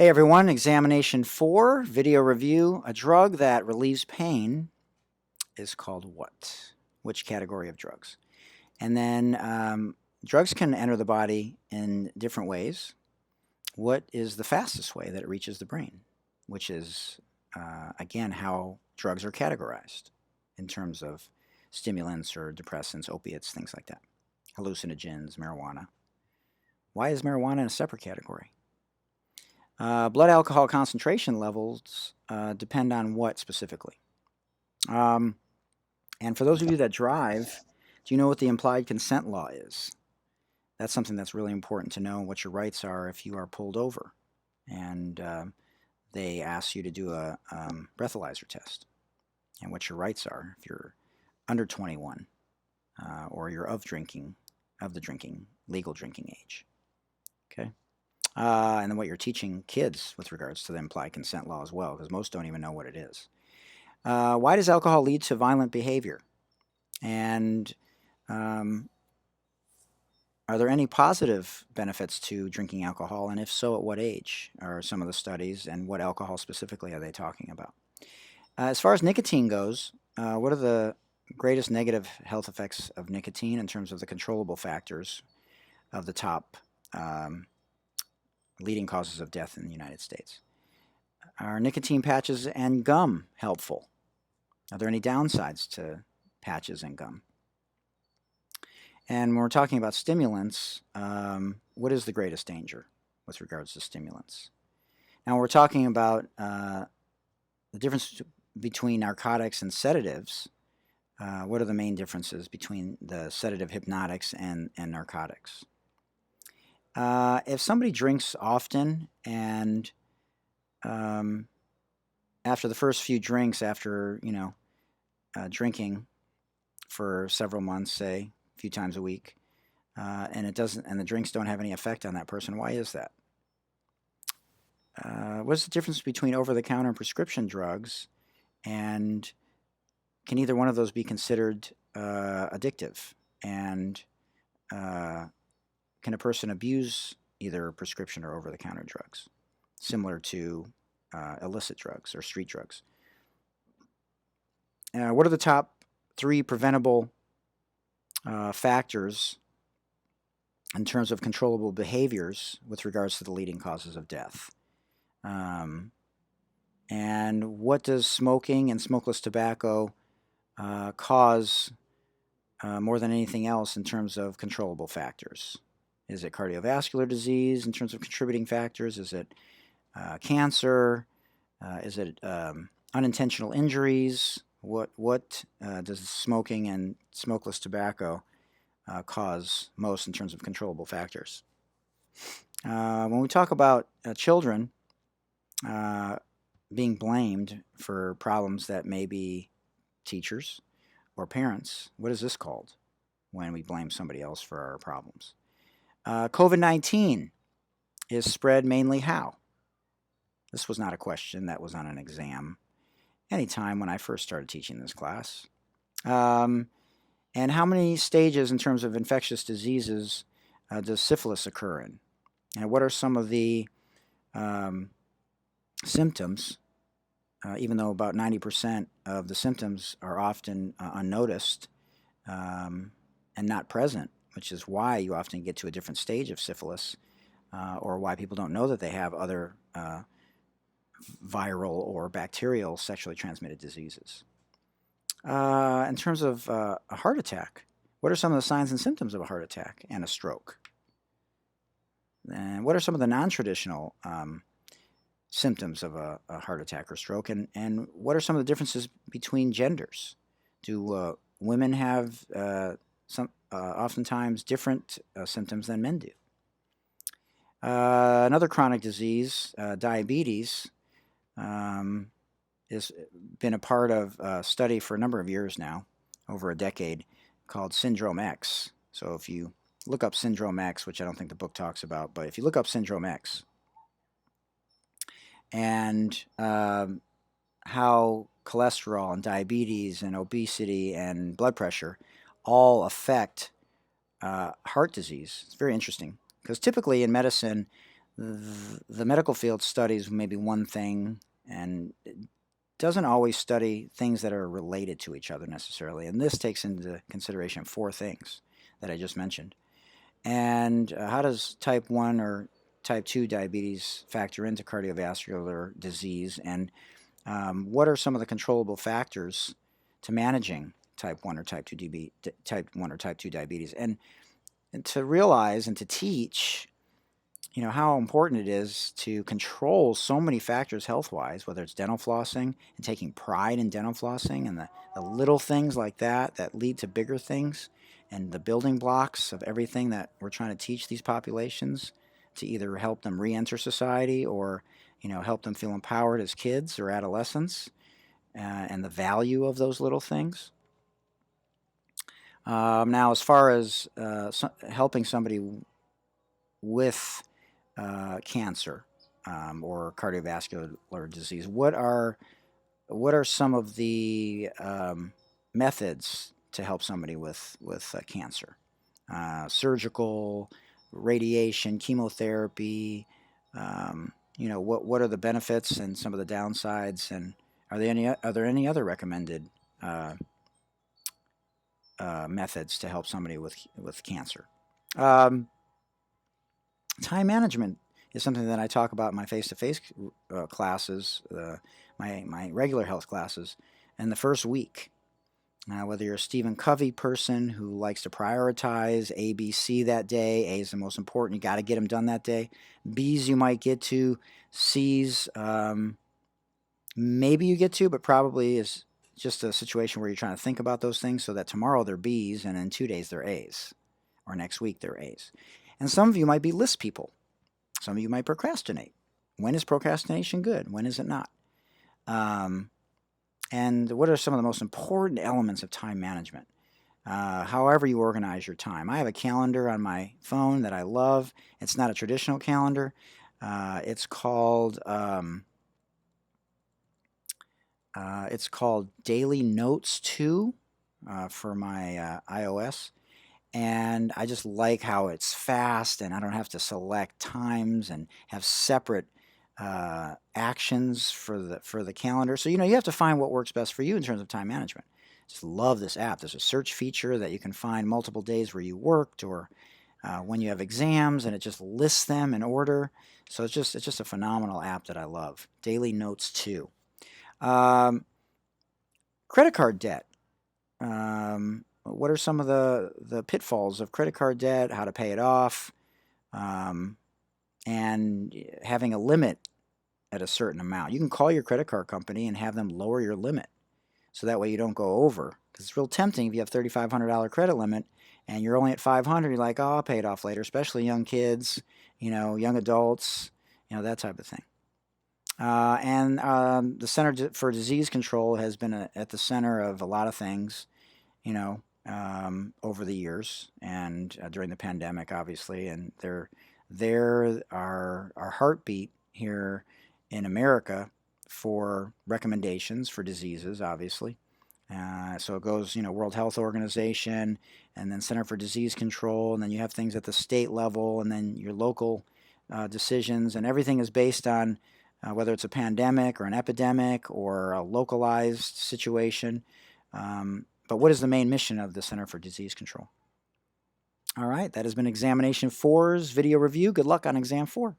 Hey everyone, examination 4, video review. A drug that relieves pain is called what? Which category of drugs? And then drugs can enter the body in different ways. What is the fastest way that it reaches the brain? Which is, again, how drugs are categorized in terms of stimulants or depressants, opiates, things like that. Hallucinogens, marijuana. Why is marijuana in a separate category? Blood alcohol concentration levels depend on what specifically? Um, and for those of you that drive, do you know what the implied consent law is? That's something that's really important to know what your rights are if you are pulled over and they ask you to do a breathalyzer test, and what your rights are if you're under 21 or you're of the drinking, legal drinking age. Okay. And then what you're teaching kids with regards to the implied consent law as well, because most don't even know what it is. Why does alcohol lead to violent behavior? And are there any positive benefits to drinking alcohol? And if so, at what age are some of the studies, and what alcohol specifically are they talking about? As far as nicotine goes, what are the greatest negative health effects of nicotine in terms of the controllable factors of the top leading causes of death in the United States? Are nicotine patches and gum helpful? Are there any downsides to patches and gum? And when we're talking about stimulants, what is the greatest danger with regards to stimulants? Now, when we're talking about the difference between narcotics and sedatives, what are the main differences between the sedative hypnotics and narcotics? If somebody drinks often and after the first few drinks, after drinking for several months, say a few times a week, and the drinks don't have any effect on that person, why is that? What's the difference between over-the-counter and prescription drugs, and can either one of those be considered addictive? And can a person abuse either prescription or over-the-counter drugs, similar to illicit drugs or street drugs? What are the top 3 preventable factors in terms of controllable behaviors with regards to the leading causes of death? And what does smoking and smokeless tobacco cause more than anything else in terms of controllable factors? Is it cardiovascular disease in terms of contributing factors? Is it cancer? Is it unintentional injuries? What does smoking and smokeless tobacco cause most in terms of controllable factors? When we talk about children being blamed for problems that may be teachers or parents, what is this called when we blame somebody else for our problems? COVID-19 is spread mainly how? This was not a question that was on an exam anytime when I first started teaching this class. And how many stages in terms of infectious diseases does syphilis occur in? And what are some of the symptoms, even though about 90% of the symptoms are often unnoticed and not present, which is why you often get to a different stage of syphilis, or why people don't know that they have other viral or bacterial sexually transmitted diseases. In terms of a heart attack, what are some of the signs and symptoms of a heart attack and a stroke? And what are some of the non-traditional symptoms of a heart attack or stroke? And what are some of the differences between genders? Do women have oftentimes different symptoms than men do? Another chronic disease, diabetes, has been a part of a study for a number of years now, over a decade, called Syndrome X. So if you look up Syndrome X, which I don't think the book talks about, but if you look up Syndrome X and how cholesterol and diabetes and obesity and blood pressure all affect heart disease, it's very interesting, because typically in medicine the medical field studies maybe one thing and it doesn't always study things that are related to each other necessarily. And this takes into consideration four things that I just mentioned. And how does type 1 or type 2 diabetes factor into cardiovascular disease? And what are some of the controllable factors to managing type 1 or type 2 diabetes? And to realize and to teach how important it is to control so many factors health-wise, whether it's dental flossing and taking pride in dental flossing and the little things like that that lead to bigger things and the building blocks of everything that we're trying to teach these populations to either help them re-enter society or help them feel empowered as kids or adolescents, and the value of those little things. Now, as far as helping somebody with cancer or cardiovascular disease, what are some of the methods to help somebody with cancer? Surgical, radiation, chemotherapy. What are the benefits and some of the downsides, and are there any other recommended methods to help somebody with cancer? Time management is something that I talk about in my face-to-face classes, my regular health classes, in the first week. Whether you're a Stephen Covey person who likes to prioritize A, B, C that day, A is the most important. You got to get them done that day. B's you might get to. C's maybe you get to, but probably is just a situation where you're trying to think about those things so that tomorrow they're B's and in 2 days they're A's, or next week they're A's. And some of you might be list people. Some of you might procrastinate. When is procrastination good? When is it not? And what are some of the most important elements of time management? However you organize your time. I have a calendar on my phone that I love. It's not a traditional calendar. It's called Daily Notes 2 for my iOS. And I just like how it's fast and I don't have to select times and have separate actions for the calendar. So, you have to find what works best for you in terms of time management. Just love this app. There's a search feature that you can find multiple days where you worked or when you have exams, and it just lists them in order. So it's just a phenomenal app that I love. Daily Notes 2. Credit card debt. What are some of the pitfalls of credit card debt, how to pay it off, and having a limit at a certain amount. You can call your credit card company and have them lower your limit so that way you don't go over. Because it's real tempting if you have $3,500 credit limit and you're only at $500, you're like, oh, I'll pay it off later, especially young kids, young adults, that type of thing. And the Center for Disease Control has been at the center of a lot of things, over the years and during the pandemic, obviously. And they're our heartbeat here in America for recommendations for diseases, obviously. So it goes, World Health Organization, and then Center for Disease Control, and then you have things at the state level, and then your local decisions, and everything is based on whether it's a pandemic or an epidemic or a localized situation. But what is the main mission of the Center for Disease Control? All right, that has been Examination 4's video review. Good luck on Exam 4.